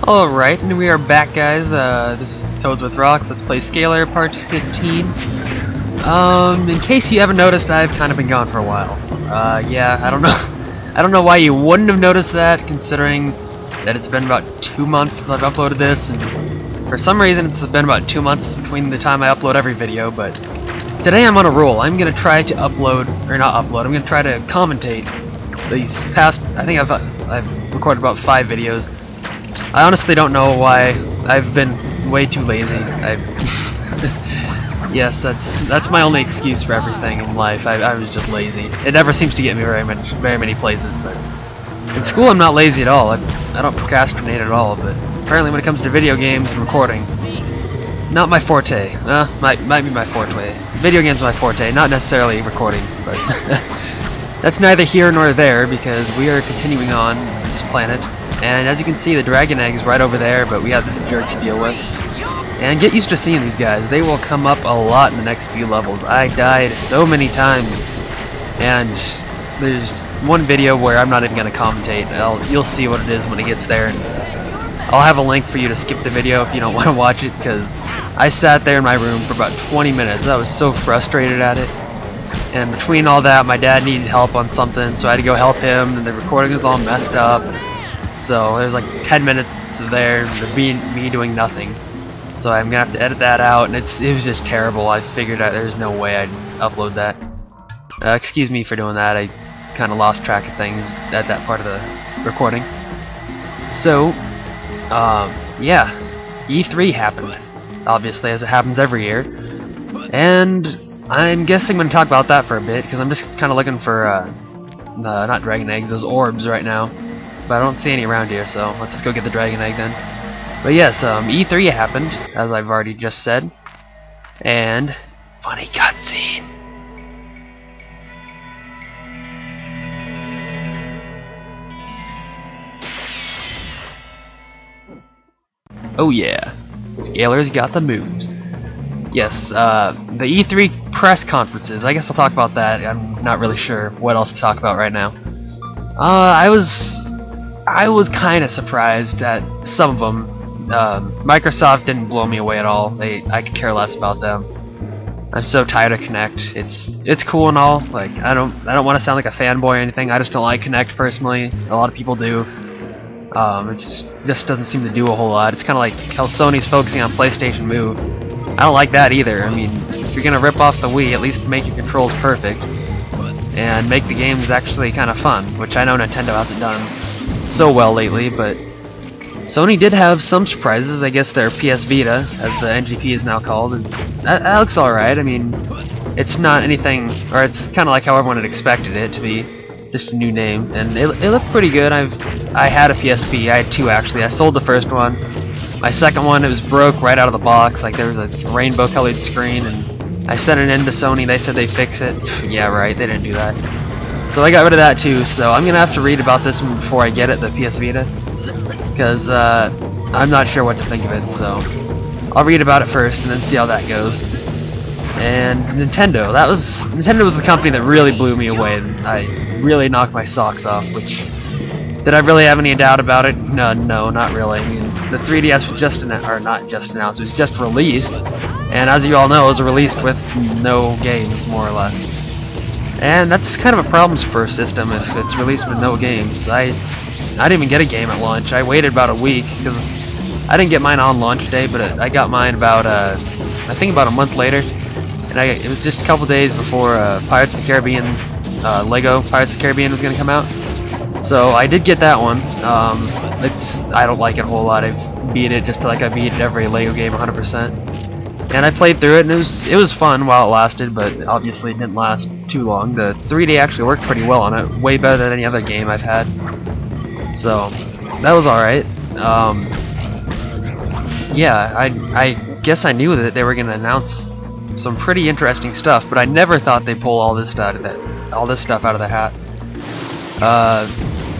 Alright, and we are back, guys. This is Toadsworth Rocks. Let's play Scalar Part 15. In case you haven't noticed, I've kind of been gone for a while. Yeah, I don't know. I don't know why you wouldn't have noticed that, considering that it's been about 2 months since I've uploaded this, and for some reason it's been about 2 months between the time I upload every video, but today I'm on a roll. I'm gonna try to upload, or not upload, I'm gonna try to commentate these past, I think I've recorded about 5 videos. I honestly don't know why. I've been way too lazy. Yes, that's my only excuse for everything in life. I was just lazy. It never seems to get me very many places, but in school I'm not lazy at all. I don't procrastinate at all, but apparently when it comes to video games and recording, not my forte. Might be my forte. Video games are my forte, not necessarily recording, but that's neither here nor there because we are continuing on this planet. And as you can see, the dragon egg is right over there, but we have this jerk to deal with. And get used to seeing these guys. They will come up a lot in the next few levels. I died so many times. And there's one video where I'm not even going to commentate. You'll see what it is when it gets there. And I'll have a link for you to skip the video if you don't want to watch it, because I sat there in my room for about 20 minutes. I was so frustrated at it. And between all that, my dad needed help on something, so I had to go help him, and the recording was all messed up. So there's like 10 minutes there of me doing nothing. So I'm gonna have to edit that out, and it was just terrible. I figured out there's no way I'd upload that. Excuse me for doing that. I kind of lost track of things at that part of the recording. So, yeah, E3 happened, obviously, as it happens every year, and I'm guessing I'm gonna talk about that for a bit because I'm just kind of looking for not dragon eggs, those orbs right now. But I don't see any around here, so let's just go get the dragon egg then. But yes, E3 happened, as I've already just said. And funny cutscene. Oh yeah, Scalar's got the moves. Yes, the E3 press conferences. I guess I'll talk about that. I'm not really sure what else to talk about right now. I was kind of surprised at some of them. Microsoft didn't blow me away at all. I could care less about them. I'm so tired of Kinect. It's cool and all. Like I don't want to sound like a fanboy or anything. I just don't like Kinect personally. A lot of people do. It just doesn't seem to do a whole lot. It's kind of like how Sony's focusing on PlayStation Move. I don't like that either. I mean, if you're gonna rip off the Wii, at least make your controls perfect and make the games actually kind of fun, which I know Nintendo hasn't done so well lately, but Sony did have some surprises. I guess their PS Vita, as the NGP is now called, that looks alright. I mean, it's not anything, or it's kind of like how everyone had expected it to be, just a new name, and it looked pretty good. I had a PSP. I had 2 actually. I sold the first one. My second one, it was broke right out of the box. Like there was a rainbow colored screen, and I sent it in to Sony. They said they'd fix it. Yeah, right. They didn't do that. So I got rid of that too, so I'm gonna have to read about this one before I get it, the PS Vita, because I'm not sure what to think of it, so I'll read about it first and then see how that goes. And Nintendo was the company that really blew me away, and I really knocked my socks off, which, did I really have any doubt about it? No, not really. I mean, the 3DS was just announced, or not just announced, it was just released, and as you all know, it was released with no games, more or less. And that's kind of a problem for a system if it's released with no games. I didn't even get a game at launch. I waited about a week because I didn't get mine on launch day, but I got mine about I think about a month later. And it was just a couple days before Pirates of the Caribbean, Lego Pirates of the Caribbean was gonna come out. So I did get that one. I don't like it a whole lot. I've beat it just like I beat every Lego game 100%. And I played through it, and it was fun while it lasted, but obviously it didn't last too long. The 3D actually worked pretty well on it, way better than any other game I've had. So that was alright. Yeah, I guess I knew that they were going to announce some pretty interesting stuff, but I never thought they'd pull all this stuff out of the hat.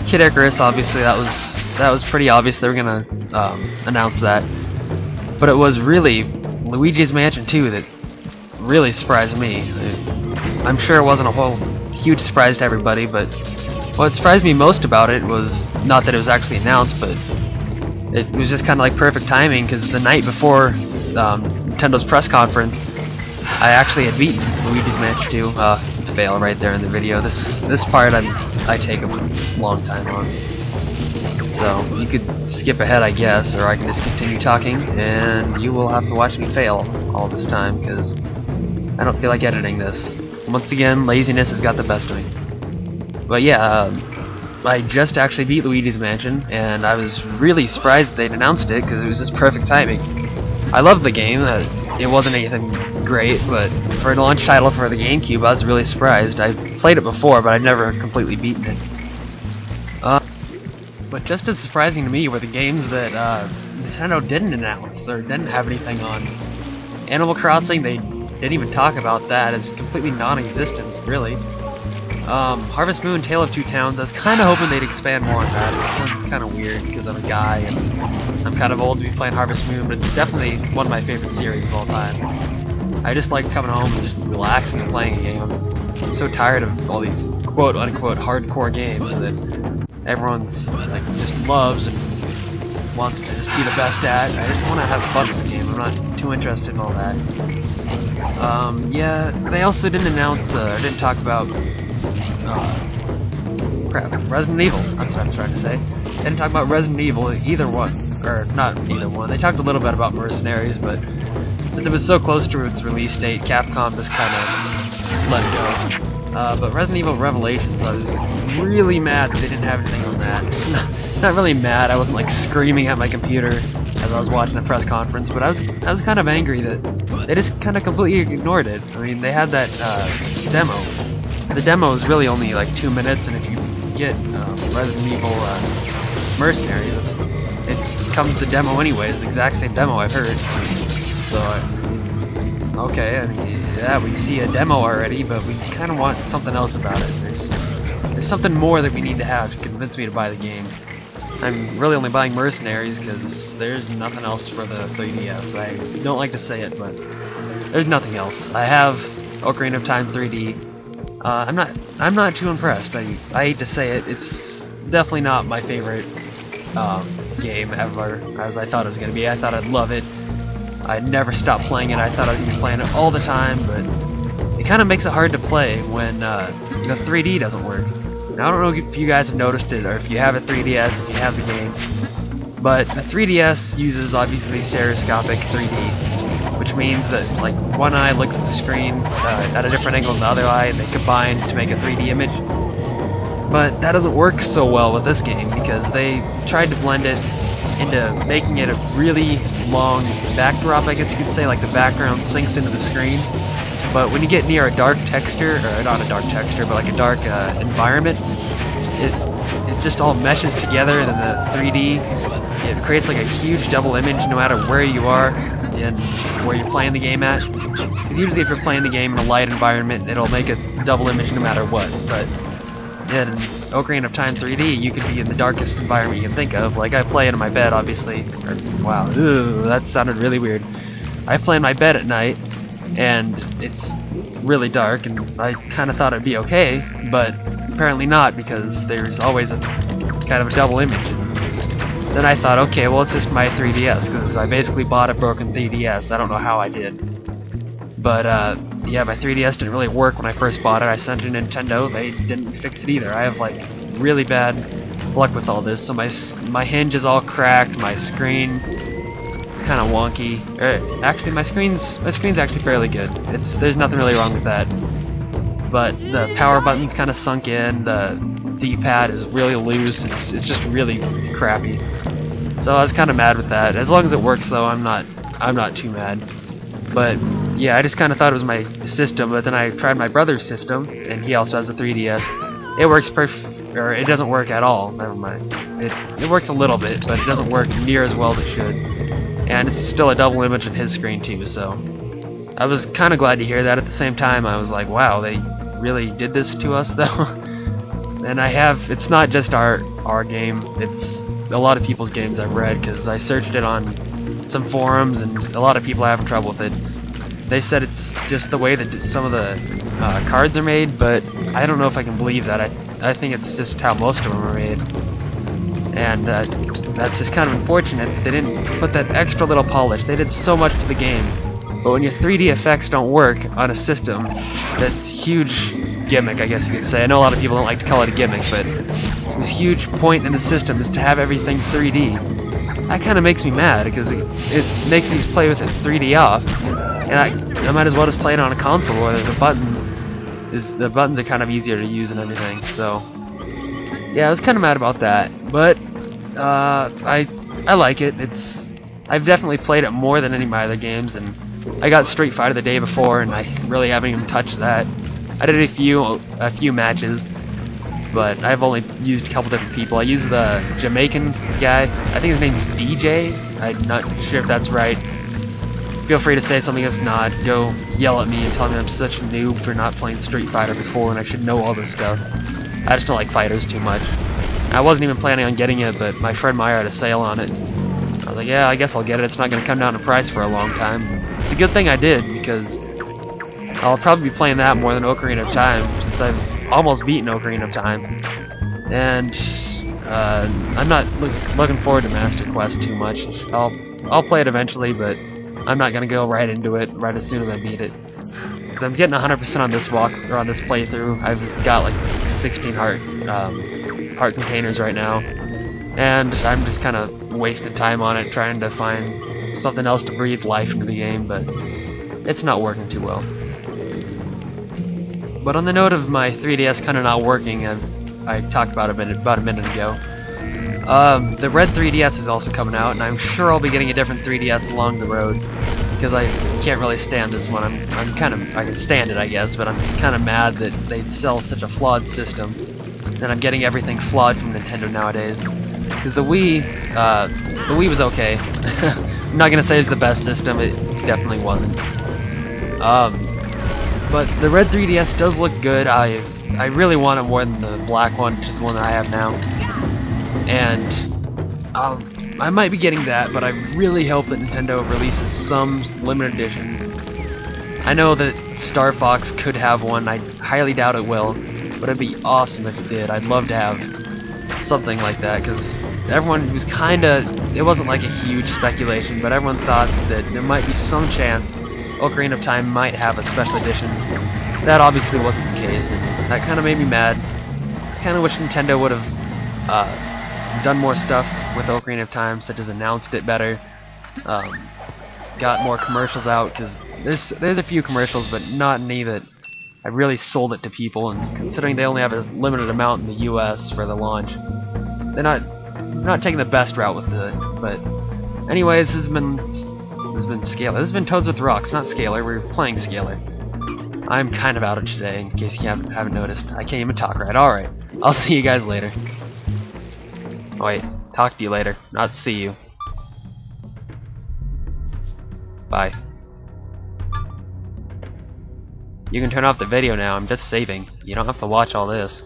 Kid Icarus, obviously, that was pretty obvious they were going to announce that. But it was really Luigi's Mansion 2 that really surprised me. I'm sure it wasn't a whole huge surprise to everybody, but what surprised me most about it was not that it was actually announced, but it was just kind of like perfect timing, because the night before Nintendo's press conference, I actually had beaten Luigi's Mansion 2. Fail right there in the video. This part I take a long time on. So you could skip ahead, I guess, or I can just continue talking, and you will have to watch me fail all this time, because I don't feel like editing this. Once again, laziness has got the best of me. But yeah, I just actually beat Luigi's Mansion, and I was really surprised that they'd announced it, because it was just perfect timing. I love the game. It wasn't anything great, but for a launch title for the GameCube, I was really surprised. I played it before, but I'd never completely beaten it. But just as surprising to me were the games that Nintendo didn't announce, or didn't have anything on. Animal Crossing, they didn't even talk about that. It's completely non-existent, really. Harvest Moon, Tale of Two Towns, I was kind of hoping they'd expand more on that. It sounds kind of weird because I'm a guy and I'm kind of old to be playing Harvest Moon, but it's definitely one of my favorite series of all time. I just like coming home and just relaxing and playing a game. I'm so tired of all these quote-unquote hardcore games that everyone's like just loves and wants to just be the best at. I just want to have fun with the game. I'm not too interested in all that. Yeah, they also didn't announce, or didn't talk about crap, Resident Evil. That's what I'm trying to say. They didn't talk about Resident Evil, either one, or not either one. They talked a little bit about Mercenaries, but since it was so close to its release date, Capcom just kind of let it go. But Resident Evil Revelations, I was really mad that they didn't have anything on that. Not really mad, I wasn't like screaming at my computer as I was watching the press conference, but I was kind of angry that they just kind of completely ignored it. I mean, they had that demo. The demo is really only like 2 minutes, and if you get Resident Evil Mercenaries, it comes the demo anyways, the exact same demo I've heard. So, okay, I mean, yeah, we see a demo already, but we kind of want something else about it. There's something more that we need to have to convince me to buy the game. I'm really only buying Mercenaries because there's nothing else for the 3DS. I don't like to say it, but there's nothing else. I have Ocarina of Time 3D. I'm not too impressed. I hate to say it. It's definitely not my favorite game ever, as I thought it was gonna be. I thought I'd love it. I'd never stop playing it. I thought I'd be playing it all the time, but it kind of makes it hard to play when the 3D doesn't work. Now, I don't know if you guys have noticed it, or if you have a 3DS, if you have the game, but the 3DS uses obviously stereoscopic 3D, which means that like one eye looks at the screen at a different angle than the other eye, and they combine to make a 3D image. But that doesn't work so well with this game because they tried to blend it into making it a really long backdrop, I guess you could say, like the background sinks into the screen. But when you get near a dark texture, or not a dark texture, but like a dark environment, it just all meshes together, and then the 3D, it creates like a huge double image no matter where you are and where you're playing the game at. Because usually if you're playing the game in a light environment, it'll make a double image no matter what. But in Ocarina of Time 3D, you could be in the darkest environment you can think of. Like, I play in my bed, obviously. Wow, ooh, that sounded really weird. I play in my bed at night, and it's really dark, and I kind of thought it'd be okay, but apparently not, because there's always a kind of a double image. And then I thought, okay, well, it's just my 3DS, because I basically bought a broken 3DS. I don't know how I did. But, yeah, my 3DS didn't really work when I first bought it. I sent it to Nintendo. They didn't fix it either. I have, like, really bad luck with all this. So my hinge is all cracked, my screen is kind of wonky. Actually, my screen's actually fairly good. There's nothing really wrong with that. But the power button's kind of sunk in, the D-pad is really loose, it's just really crappy. So I was kind of mad with that. As long as it works, though, I'm not too mad. But yeah, I just kind of thought it was my system, but then I tried my brother's system, and he also has a 3DS. It works or it doesn't work at all. Never mind. It works a little bit, but it doesn't work near as well as it should. And it's still a double image of his screen too. So I was kind of glad to hear that. At the same time, I was like, wow, they really did this to us, though. And it's not just our game. It's a lot of people's games I've read, because I searched it on some forums, and a lot of people are having trouble with it. They said it's just the way that some of the cards are made, but I don't know if I can believe that. I think it's just how most of them are made. And that's just kind of unfortunate. They didn't put that extra little polish. They did so much to the game. But when your 3D effects don't work on a system, that's huge gimmick, I guess you could say. I know a lot of people don't like to call it a gimmick, but this huge point in the system is to have everything 3D. That kind of makes me mad, because it makes me play with it 3D off. And I might as well just play it on a console where the buttons are kind of easier to use and everything. So yeah, I was kind of mad about that, but I like it. I've definitely played it more than any of my other games, and I got Street Fighter the day before, and I really haven't even touched that. I did a few matches, but I've only used a couple different people. I used the Jamaican guy. I think his name's DJ. I'm not sure if that's right. Feel free to say something if it's not. Go yell at me and tell me I'm such a noob for not playing Street Fighter before and I should know all this stuff. I just don't like fighters too much. I wasn't even planning on getting it, but my friend Meyer had a sale on it. I was like, yeah, I guess I'll get it. It's not going to come down in price for a long time. It's a good thing I did, because I'll probably be playing that more than Ocarina of Time, since I've almost beaten Ocarina of Time. And I'm not looking forward to Master Quest too much. I'll play it eventually, but I'm not gonna go right into it right as soon as I beat it. Because I'm getting 100% on this on this playthrough. I've got like 16 heart containers right now, and I'm just kind of wasting time on it, trying to find something else to breathe life into the game, but it's not working too well. But on the note of my 3DS kind of not working, I talked about it about a minute ago. The red 3DS is also coming out, and I'm sure I'll be getting a different 3DS along the road, because I can't really stand this one. I can stand it, I guess, but I'm kind of mad that they sell such a flawed system, and I'm getting everything flawed from Nintendo nowadays. Because the Wii was okay. I'm not gonna say it's the best system. It definitely wasn't. But the red 3DS does look good. I really want it more than the black one, which is the one that I have now. And I might be getting that, but I really hope that Nintendo releases some limited edition. I know that Star Fox could have one. I highly doubt it will, but it'd be awesome if it did. I'd love to have something like that, because everyone was it wasn't like a huge speculation, but everyone thought that there might be some chance Ocarina of Time might have a special edition. That obviously wasn't the case, and that kind of made me mad. I kind of wish Nintendo would have done more stuff with Ocarina of Time, such as announced it better, got more commercials out, because there's a few commercials, but not any that I really sold it to people, and considering they only have a limited amount in the US for the launch, they're not taking the best route with it. But anyways, this has been Scalar. This has been Toads with Rocks, not Scalar. We're playing Scalar. I'm kind of out of it today, in case you haven't noticed. I can't even talk right. Alright, I'll see you guys later. Oh, wait, talk to you later, not see you. Bye. You can turn off the video now, I'm just saving. You don't have to watch all this.